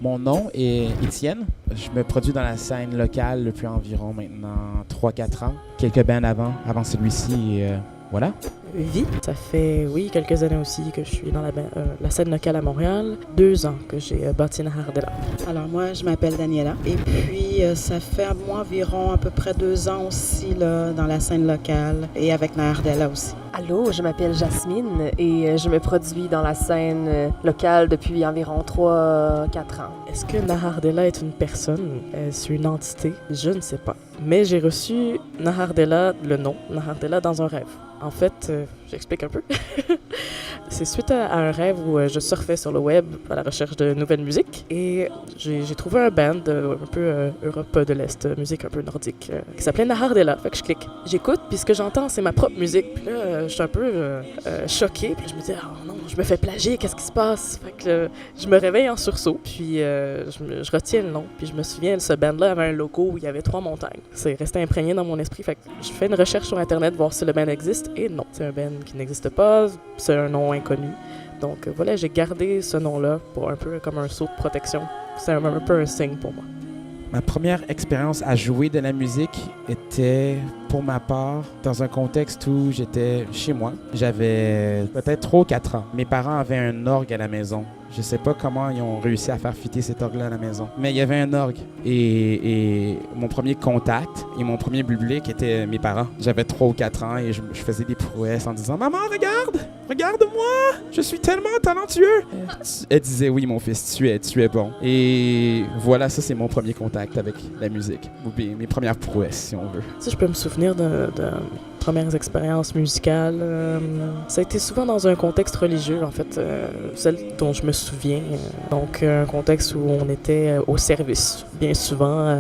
Mon nom est Étienne. Je me produis dans la scène locale depuis environ maintenant 3-4 ans. Quelques bands avant celui-ci. Voilà. Vie. Ça fait, oui, quelques années aussi que je suis dans la scène locale à Montréal. 2 ans que j'ai bâti Nahardella. Alors moi, je m'appelle Daniela et puis ça fait à moi environ à peu près 2 ans aussi là, dans la scène locale et avec Nahardella aussi. Allô, je m'appelle Jasmine et je me produis dans la scène locale depuis environ 3-4 ans. Est-ce que Nahardella est une personne? Est-ce une entité? Je ne sais pas. Mais j'ai reçu Nahardella, le nom, Nahardella, dans un rêve. En fait, j'explique un peu. C'est suite à un rêve où je surfais sur le web à la recherche de nouvelles musiques et j'ai trouvé un band un peu Europe de l'Est, musique un peu nordique, qui s'appelait Nahardella. Fait que je clique. J'écoute, puis ce que j'entends, c'est ma propre musique. Puis là, je suis un peu choquée. Puis je me dis, oh non, je me fais plagier, qu'est-ce qui se passe? Fait que je me réveille en sursaut, puis je retiens le nom. Puis je me souviens, ce band-là avait un logo où il y avait 3 montagnes. C'est resté imprégné dans mon esprit. Fait que je fais une recherche sur Internet, voir si le band existe. Et non, c'est un band qui n'existe pas, c'est un nom inconnu. Donc voilà, j'ai gardé ce nom-là pour un peu comme un saut de protection. C'est un peu un signe pour moi. Ma première expérience à jouer de la musique était, pour ma part, dans un contexte où j'étais chez moi. J'avais peut-être 3 ou 4 ans. Mes parents avaient un orgue à la maison. Je sais pas comment ils ont réussi à faire fitter cet orgue-là à la maison. Mais il y avait un orgue. Et mon premier contact et mon premier public étaient mes parents. J'avais 3 ou 4 ans et je faisais des prouesses en disant « Maman, regarde! Regarde-moi! Je suis tellement talentueux! » Elle disait « Oui, mon fils, tu es bon. » Et voilà, ça, c'est mon premier contact avec la musique. Ou bien mes premières prouesses, si on veut. Si je peux me souvenir de premières expériences musicales, ça a été souvent dans un contexte religieux, en fait, celle dont je me souviens. Donc, un contexte où on était au service, bien souvent,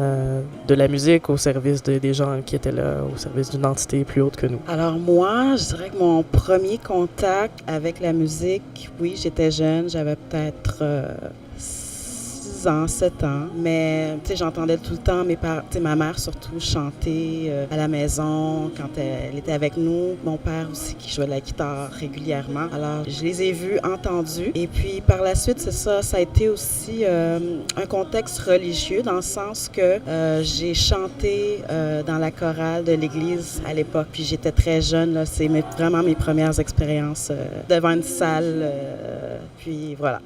de la musique, au service des gens qui étaient là, au service d'une entité plus haute que nous. Alors moi, je dirais que mon premier contact avec la musique, oui, j'étais jeune, j'avais peut-être 6 ans, 7 ans, mais tu sais, j'entendais tout le temps ma mère surtout chanter à la maison quand elle était avec nous, mon père aussi qui jouait de la guitare régulièrement. Alors, je les ai vus, entendus, et puis par la suite, ça a été aussi un contexte religieux dans le sens que j'ai chanté dans la chorale de l'église à l'époque, puis j'étais très jeune, là, c'est vraiment mes premières expériences devant une salle, puis voilà.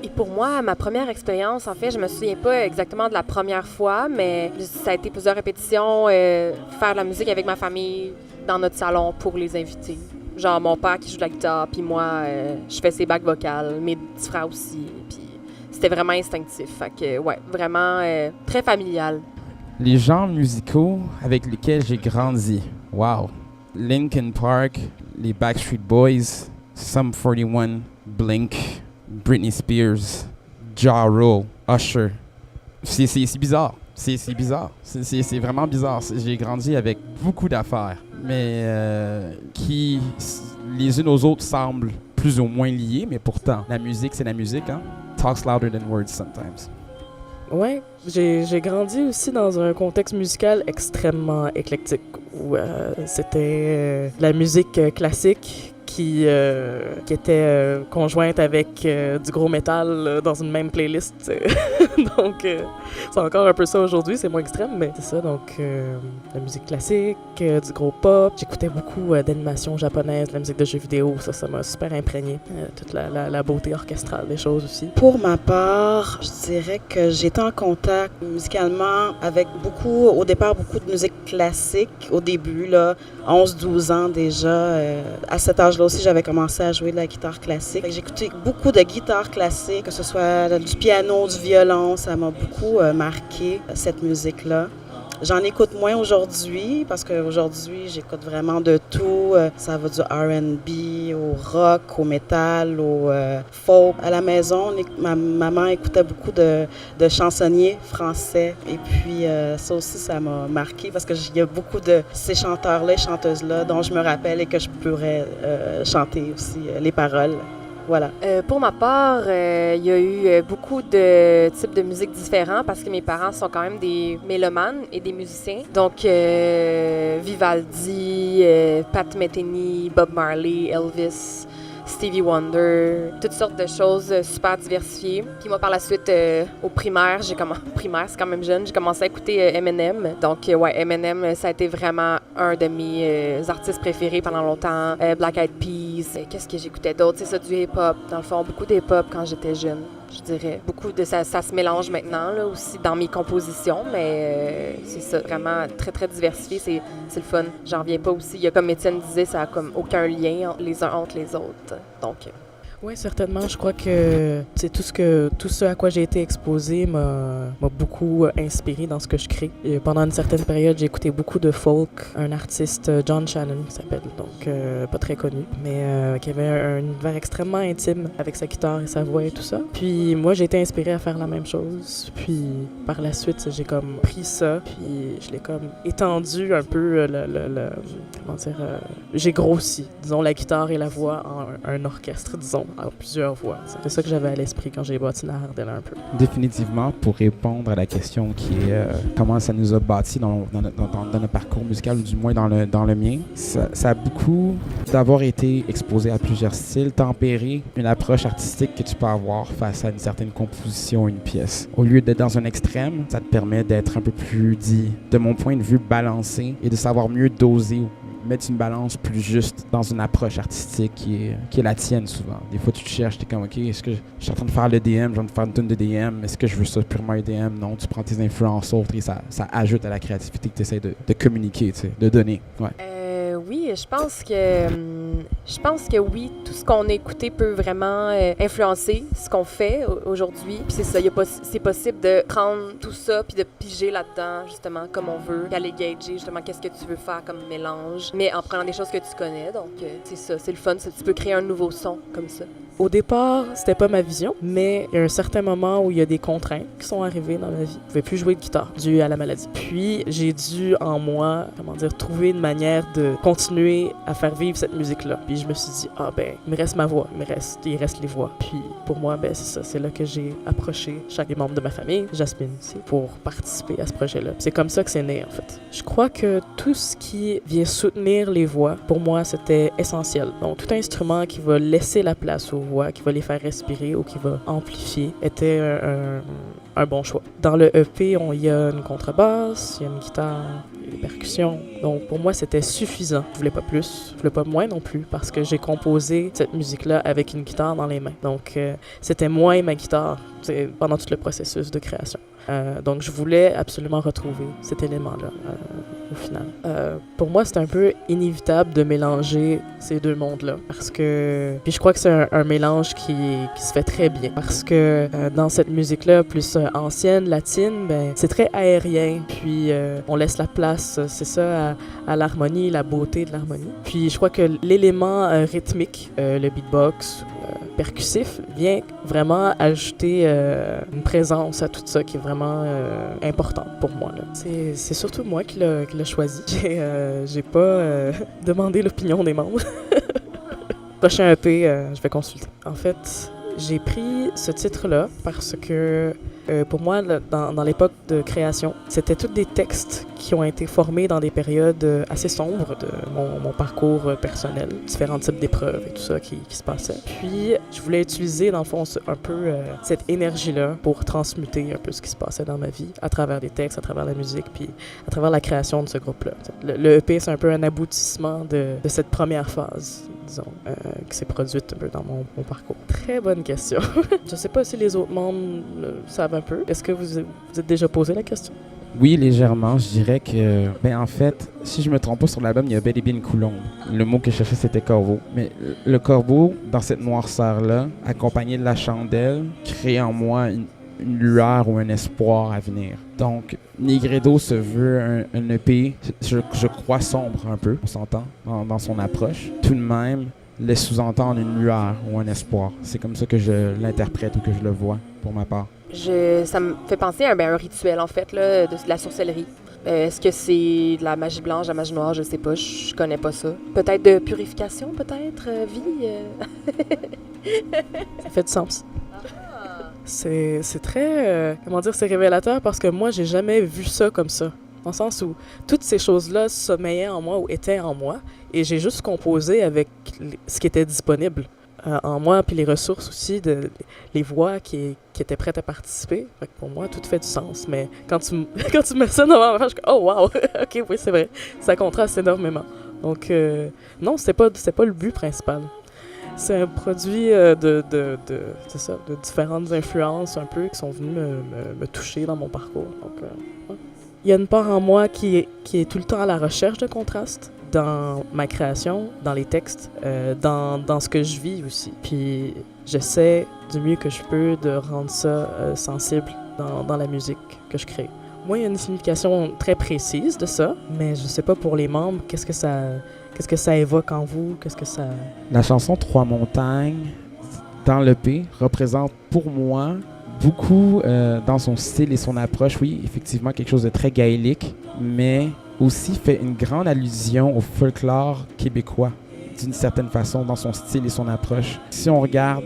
Et pour moi, ma première expérience, en fait, je me souviens pas exactement de la première fois, mais ça a été plusieurs répétitions, faire de la musique avec ma famille dans notre salon pour les invités. Genre mon père qui joue de la guitare, puis moi, je fais ses bacs vocales, mes petits frères aussi, puis c'était vraiment instinctif. Fait que, ouais, vraiment très familial. Les genres musicaux avec lesquels j'ai grandi. Wow! Linkin Park, les Backstreet Boys, Sum 41, Blink, Britney Spears, Ja Rule, Usher. C'est bizarre. C'est bizarre. C'est vraiment bizarre. J'ai grandi avec beaucoup d'affaires, mais qui, les unes aux autres, semblent plus ou moins liées, mais pourtant, la musique, c'est la musique, hein? Talks louder than words sometimes. Ouais, j'ai grandi aussi dans un contexte musical extrêmement éclectique, où c'était la musique classique qui était conjointe avec du gros métal dans une même playlist. Donc, c'est encore un peu ça aujourd'hui, c'est moins extrême, mais c'est ça. Donc, la musique classique, du gros pop. J'écoutais beaucoup d'animation japonaise, de la musique de jeux vidéo. Ça m'a super imprégné. Toute la beauté orchestrale des choses aussi. Pour ma part, je dirais que j'étais en contact musicalement avec au départ, beaucoup de musique classique. Au début, là, 11-12 ans déjà. À cet âge-là aussi, j'avais commencé à jouer de la guitare classique. J'écoutais beaucoup de guitare classique, que ce soit du piano, du violon. Ça m'a beaucoup marqué, cette musique-là. J'en écoute moins aujourd'hui parce qu'aujourd'hui, j'écoute vraiment de tout. Ça va du R&B au rock, au métal, au folk. À la maison, ma maman écoutait beaucoup de chansonniers français. Et puis, ça aussi, ça m'a marqué parce qu'il y a beaucoup de ces chanteurs-là et chanteuses-là dont je me rappelle et que je pourrais chanter aussi les paroles. Voilà. Pour ma part, il y a eu beaucoup de types de musique différents parce que mes parents sont quand même des mélomanes et des musiciens. Donc, Vivaldi, Pat Metheny, Bob Marley, Elvis. Stevie Wonder, toutes sortes de choses super diversifiées. Puis moi, par la suite, au primaire, primaire, c'est quand même jeune, j'ai commencé à écouter Eminem. Donc, ouais, Eminem, ça a été vraiment un de mes artistes préférés pendant longtemps. Black Eyed Peas, qu'est-ce que j'écoutais d'autre? C'est ça, du hip-hop. Dans le fond, beaucoup de hip-hop quand j'étais jeune, je dirais. Beaucoup de ça se mélange maintenant, là, aussi dans mes compositions, mais c'est ça, vraiment très, très diversifié. C'est le fun. J'en reviens pas aussi. Il y a, comme Étienne disait, ça a comme aucun lien les uns entre les autres. Donc... Oui, certainement. Je crois que c'est tout ce à quoi j'ai été exposée m'a beaucoup inspiré dans ce que je crée. Et pendant une certaine période, j'ai écouté beaucoup de folk. Un artiste, John Shannon, qui s'appelle, donc pas très connu, mais qui avait un univers extrêmement intime avec sa guitare et sa voix et tout ça. Puis moi, j'ai été inspirée à faire la même chose. Puis par la suite, j'ai comme pris ça, puis je l'ai comme étendu un peu, comment dire, j'ai grossi, disons, la guitare et la voix en un orchestre, disons. Alors, plusieurs voix. C'est ça que j'avais à l'esprit quand j'ai bâti Nahardella un peu. Définitivement, pour répondre à la question qui est comment ça nous a bâti dans notre parcours musical, ou du moins dans le mien, ça a beaucoup d'avoir été exposé à plusieurs styles, tempérer une approche artistique que tu peux avoir face à une certaine composition, une pièce. Au lieu d'être dans un extrême, ça te permet d'être un peu plus, de mon point de vue, balancé et de savoir mieux doser, mettre une balance plus juste dans une approche artistique qui est la tienne souvent. Des fois, tu te cherches, tu es comme, OK, est-ce que je suis en train de faire l'EDM, j'ai envie de faire une tune d'EDM, est-ce que je veux ça purement EDM? Non, tu prends tes influences autres et ça ajoute à la créativité que tu essaies de communiquer, tu sais, de donner. Ouais. Oui, je pense que oui, tout ce qu'on a écouté peut vraiment influencer ce qu'on fait aujourd'hui. Puis c'est ça, c'est possible de prendre tout ça puis de piger là-dedans, justement, comme on veut, puis aller gager, justement, qu'est-ce que tu veux faire comme mélange, mais en prenant des choses que tu connais. Donc, c'est ça, c'est le fun, tu peux créer un nouveau son comme ça. Au départ, c'était pas ma vision, mais il y a un certain moment où il y a des contraintes qui sont arrivées dans ma vie. Je pouvais plus jouer de guitare dû à la maladie. Puis j'ai dû en moi, trouver une manière de continuer à faire vivre cette musique-là. Puis je me suis dit, il me reste ma voix, il reste les voix. Puis pour moi, c'est ça, c'est là que j'ai approché chaque membre de ma famille, Jasmine ici, pour participer à ce projet-là. C'est comme ça que c'est né, en fait. Je crois que tout ce qui vient soutenir les voix, pour moi, c'était essentiel. Donc tout instrument qui va laisser la place aux voix, qui va les faire respirer ou qui va amplifier, était un bon choix. Dans le EP, il y a une contrebasse, il y a une guitare, il y a des percussions. Donc pour moi, c'était suffisant. Je voulais pas plus, je voulais pas moins non plus, parce que j'ai composé cette musique-là avec une guitare dans les mains. Donc c'était moi et ma guitare pendant tout le processus de création. Donc je voulais absolument retrouver cet élément-là au final. Pour moi, c'est un peu inévitable de mélanger ces deux mondes-là, parce que puis je crois que c'est un mélange qui se fait très bien, parce que dans cette musique-là plus ancienne, latine, c'est très aérien, puis on laisse la place, c'est ça, à l'harmonie, la beauté de l'harmonie. Puis je crois que l'élément rythmique, le beatbox, percussif, vient vraiment ajouter une présence à tout ça qui est vraiment importante pour moi, là. C'est surtout moi qui l'a choisi. J'ai pas demandé l'opinion des membres. Prochain EP, je vais consulter. En fait, j'ai pris ce titre-là parce que pour moi, dans l'époque de création, c'était tous des textes qui ont été formés dans des périodes assez sombres de mon parcours personnel, différents types d'épreuves et tout ça qui se passaient. Puis, je voulais utiliser, dans le fond, un peu cette énergie-là pour transmuter un peu ce qui se passait dans ma vie à travers des textes, à travers la musique, puis à travers la création de ce groupe-là. Le EP, c'est un peu un aboutissement de cette première phase, disons, qui s'est produite un peu dans mon parcours. Très bonne question. Je sais pas si les autres membres savent un peu. Est-ce que vous êtes déjà posé la question? Oui, légèrement. Je dirais que, en fait, si je me trompe pas sur l'album, il y a bel et bien une coulombe. Le mot que je cherchais, c'était corbeau. Mais le corbeau, dans cette noirceur-là, accompagné de la chandelle, crée en moi une lueur ou un espoir à venir. Donc, Nigredo se veut un EP, je crois, sombre un peu, on s'entend, dans son approche. Tout de même, laisse sous-entendre une lueur ou un espoir. C'est comme ça que je l'interprète ou que je le vois, pour ma part. Ça me fait penser à un rituel, en fait, là, de la sorcellerie. Est-ce que c'est de la magie blanche, de la magie noire? Je sais pas, je connais pas ça. Peut-être de purification, peut-être, vie? Ça fait du sens. C'est très, c'est révélateur, parce que moi, j'ai jamais vu ça comme ça. Dans le sens où toutes ces choses-là sommeillaient en moi ou étaient en moi, et j'ai juste composé avec ce qui était disponible. en moi, puis les ressources aussi, les voix qui étaient prêtes à participer. Fait que pour moi, tout fait du sens. Mais quand tu me mets ça devant ma face, je suis comme, oh wow, ok, oui, c'est vrai. Ça contraste énormément. Donc, non, c'est pas le but principal. C'est un produit c'est ça, de différentes influences un peu qui sont venues me toucher dans mon parcours. Donc, ouais. Il y a une part en moi qui est tout le temps à la recherche de contraste dans ma création, dans les textes, dans ce que je vis aussi. Puis j'essaie du mieux que je peux de rendre ça sensible dans la musique que je crée. Moi, il y a une signification très précise de ça, mais je sais pas pour les membres, qu'est-ce que ça évoque en vous, qu'est-ce que ça... La chanson Trois montagnes, dans l'EP, représente pour moi beaucoup dans son style et son approche, oui, effectivement quelque chose de très gaélique, mais aussi fait une grande allusion au folklore québécois, d'une certaine façon, dans son style et son approche. Si on regarde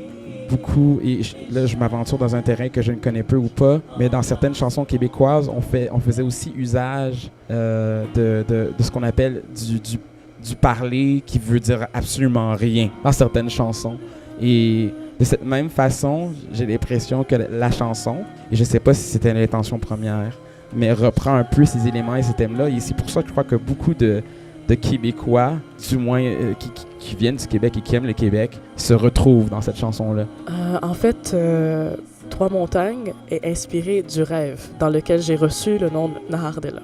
beaucoup, et là je m'aventure dans un terrain que je ne connais peu ou pas, mais dans certaines chansons québécoises, on faisait aussi usage de ce qu'on appelle du parler qui veut dire absolument rien dans certaines chansons. Et de cette même façon, j'ai l'impression que la chanson, et je ne sais pas si c'était l'intention première, mais reprend un peu ces éléments et ces thèmes-là. Et c'est pour ça que je crois que beaucoup de Québécois, du moins qui viennent du Québec et qui aiment le Québec, se retrouvent dans cette chanson-là. En fait, Trois montagnes est inspiré du rêve dans lequel j'ai reçu le nom de Nahardella.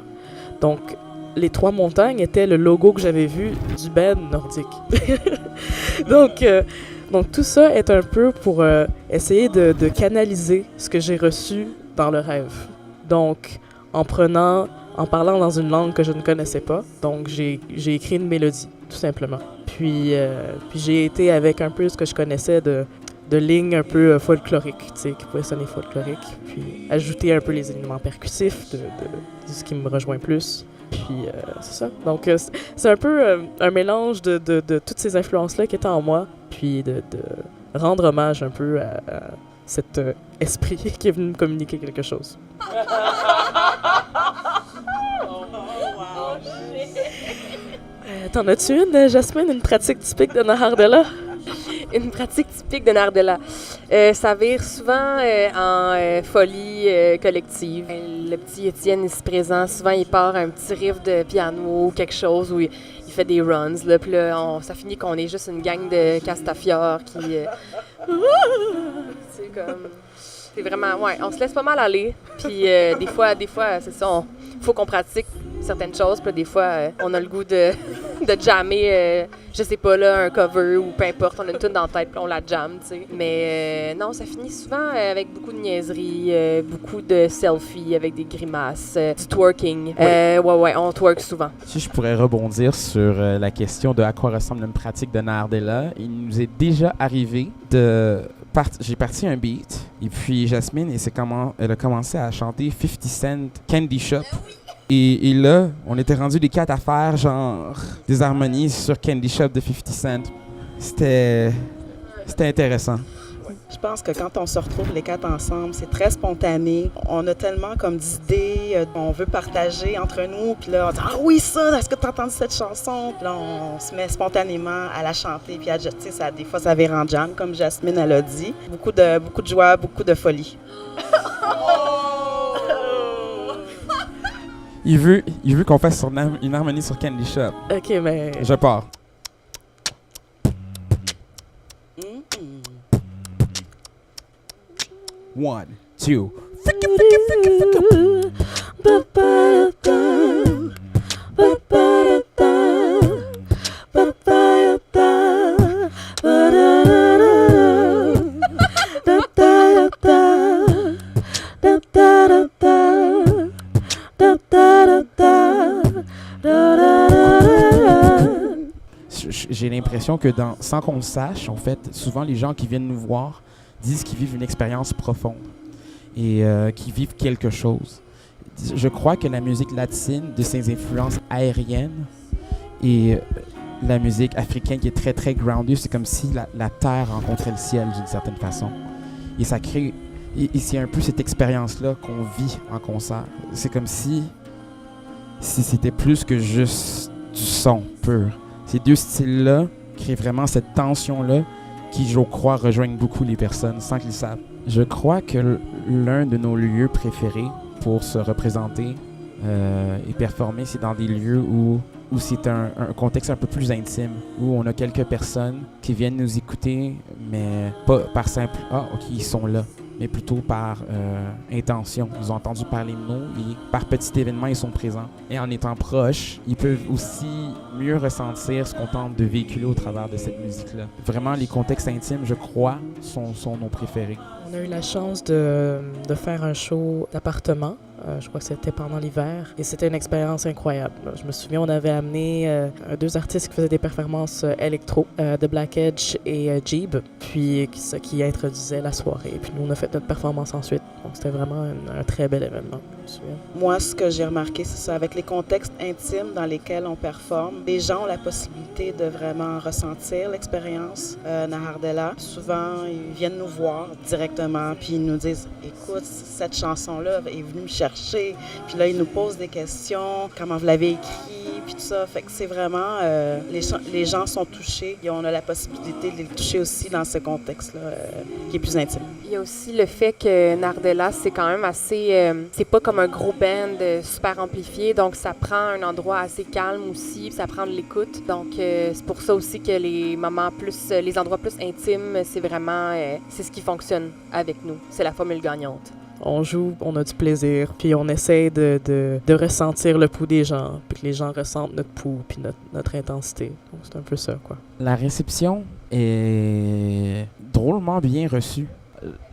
Donc, les Trois montagnes étaient le logo que j'avais vu du band nordique. Donc tout ça est un peu pour essayer de canaliser ce que j'ai reçu dans le rêve. Donc, en parlant dans une langue que je ne connaissais pas, donc j'ai écrit une mélodie, tout simplement. Puis j'ai été avec un peu ce que je connaissais de lignes un peu folkloriques, tu sais, qui pouvaient sonner folkloriques, puis ajouter un peu les éléments percussifs de ce qui me rejoint plus. Puis c'est ça. Donc c'est un peu un mélange de toutes ces influences-là qui étaient en moi, puis de rendre hommage un peu à cet esprit qui est venu me communiquer quelque chose. T'en as-tu une, Jasmine, une pratique typique de Nahardella? Une pratique typique de Nahardella. Ça vire souvent en folie collective. Le petit Étienne ici présent, souvent il part un petit riff de piano ou quelque chose où il fait des runs. Là, puis là, ça finit qu'on est juste une gang de Castafiore qui... c'est comme... C'est vraiment... Ouais, on se laisse pas mal aller. Puis des fois c'est ça, faut qu'on pratique certaines choses. Puis des fois, on a le goût de jammer, je sais pas, là, un cover ou peu importe. On a une tune dans la tête, puis on la jamme, tu sais. Mais non, ça finit souvent avec beaucoup de niaiseries, beaucoup de selfies avec des grimaces, du twerking. Ouais, on twerk souvent. Si je pourrais rebondir sur la question de à quoi ressemble une pratique de Nahardella, il nous est déjà arrivé j'ai parti un beat, et puis Jasmine, elle a commencé à chanter 50 Cent Candy Shop. Et là, on était rendus les quatre à faire genre des harmonies sur Candy Shop de 50 Cent. C'était intéressant. Je pense que quand on se retrouve les quatre ensemble, c'est très spontané. On a tellement comme d'idées qu'on veut partager entre nous. Puis là, on dit « Ah oui, ça! Est-ce que tu as entendu cette chanson? » Puis là, on se met spontanément à la chanter. Puis des fois, ça vire en jam, comme Jasmine, elle a dit. Beaucoup de joie, beaucoup de folie. Il veut qu'on fasse une harmonie sur Candy Shop. OK, mais... Je pars. One, two. J'ai l'impression que sans qu'on le sache, en fait, souvent les gens qui viennent nous voir disent qu'ils vivent une expérience profonde et qu'ils vivent quelque chose. Je crois que la musique latine, de ses influences aériennes et la musique africaine qui est très, très grounded, c'est comme si la terre rencontrait le ciel d'une certaine façon. Et ça crée... Et c'est un peu cette expérience-là qu'on vit en concert. C'est comme si c'était plus que juste du son pur. Ces deux styles-là créent vraiment cette tension-là qui, je crois, rejoignent beaucoup les personnes sans qu'ils le savent. Je crois que l'un de nos lieux préférés pour se représenter et performer, c'est dans des lieux où c'est un contexte un peu plus intime, où on a quelques personnes qui viennent nous écouter, mais pas par simple « Ah, OK, ils sont là », mais plutôt par intention. Ils ont entendu parler de nous et par petit événement, ils sont présents. Et en étant proches, ils peuvent aussi mieux ressentir ce qu'on tente de véhiculer au travers de cette musique-là. Vraiment, les contextes intimes, je crois, sont nos préférés. On a eu la chance de faire un show d'appartement. Je crois que c'était pendant l'hiver. Et c'était une expérience incroyable. Je me souviens, on avait amené 2 artistes qui faisaient des performances électro, The Black Edge et Jeeb, puis qui introduisaient la soirée. Puis nous, on a fait notre performance ensuite. Donc c'était vraiment un très bel événement, je me souviens. Moi, ce que j'ai remarqué, c'est ça. Avec les contextes intimes dans lesquels on performe, les gens ont la possibilité de vraiment ressentir l'expérience Nahardella. Souvent, ils viennent nous voir directement, puis ils nous disent « Écoute, cette chanson-là est venue me chercher. » Puis là, ils nous posent des questions, comment vous l'avez écrit, puis tout ça. Fait que c'est vraiment, les gens sont touchés et on a la possibilité de les toucher aussi dans ce contexte-là qui est plus intime. Il y a aussi le fait que Nardella, c'est quand même assez, c'est pas comme un gros band super amplifié, donc ça prend un endroit assez calme aussi, ça prend de l'écoute. Donc c'est pour ça aussi que les moments plus, les endroits plus intimes, c'est vraiment, c'est ce qui fonctionne avec nous. C'est la formule gagnante. On joue, on a du plaisir, puis on essaie de ressentir le pouls des gens, puis que les gens ressentent notre pouls, puis notre intensité. Donc c'est un peu ça, quoi. La réception est drôlement bien reçue.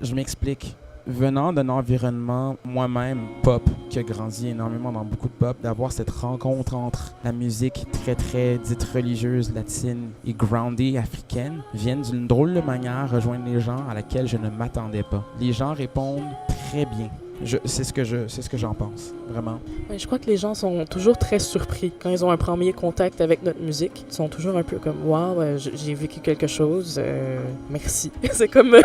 Je m'explique. Venant d'un environnement moi-même pop, qui a grandi énormément dans beaucoup de pop, d'avoir cette rencontre entre la musique très très dite religieuse, latine et groundée africaine, viennent d'une drôle de manière rejoindre les gens à laquelle je ne m'attendais pas. Les gens répondent très bien. C'est ce que j'en pense, vraiment. Je crois que les gens sont toujours très surpris quand ils ont un premier contact avec notre musique. Ils sont toujours un peu comme « Wow, j'ai vécu quelque chose, merci ». C'est comme...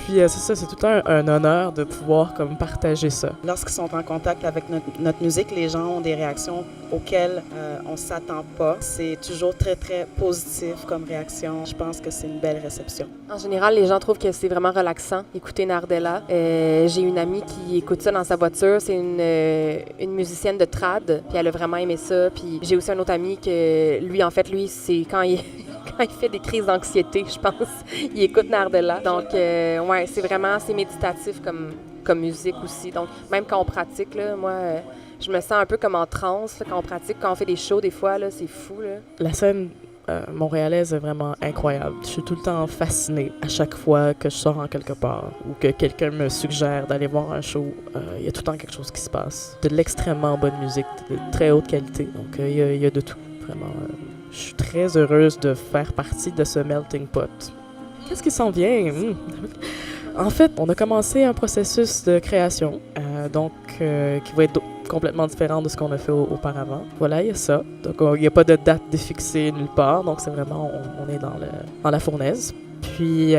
Puis c'est ça, c'est tout un honneur de pouvoir comme partager ça. Lorsqu'ils sont en contact avec notre musique, les gens ont des réactions auxquelles on ne s'attend pas. C'est toujours très, très positif comme réaction. Je pense que c'est une belle réception. En général, les gens trouvent que c'est vraiment relaxant d'écouter Nardella. J'ai une amie qui écoute ça dans sa voiture. C'est une musicienne de trad, puis elle a vraiment aimé ça. Puis j'ai aussi un autre ami que lui, c'est quand il fait des crises d'anxiété, je pense. Il écoute Nardella. Donc, ouais, c'est méditatif comme musique aussi. Donc, même quand on pratique, là, moi, je me sens un peu comme en transe là, quand on pratique, quand on fait des shows, des fois, là, c'est fou, là. La scène montréalaise est vraiment incroyable. Je suis tout le temps fascinée à chaque fois que je sors en quelque part ou que quelqu'un me suggère d'aller voir un show. Il y a tout le temps quelque chose qui se passe. De l'extrêmement bonne musique, de très haute qualité. Donc, il y a de tout, vraiment. Je suis très heureuse de faire partie de ce melting pot. Qu'est-ce qui s'en vient? En fait, on a commencé un processus de création, qui va être complètement différent de ce qu'on a fait auparavant. Voilà, il y a ça. Donc, il n'y a pas de date défixée nulle part. Donc, c'est vraiment, on est dans la fournaise. Puis,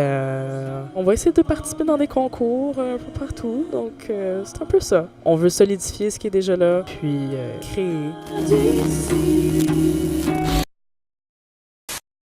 on va essayer de participer dans des concours un peu partout. Donc, c'est un peu ça. On veut solidifier ce qui est déjà là, puis créer.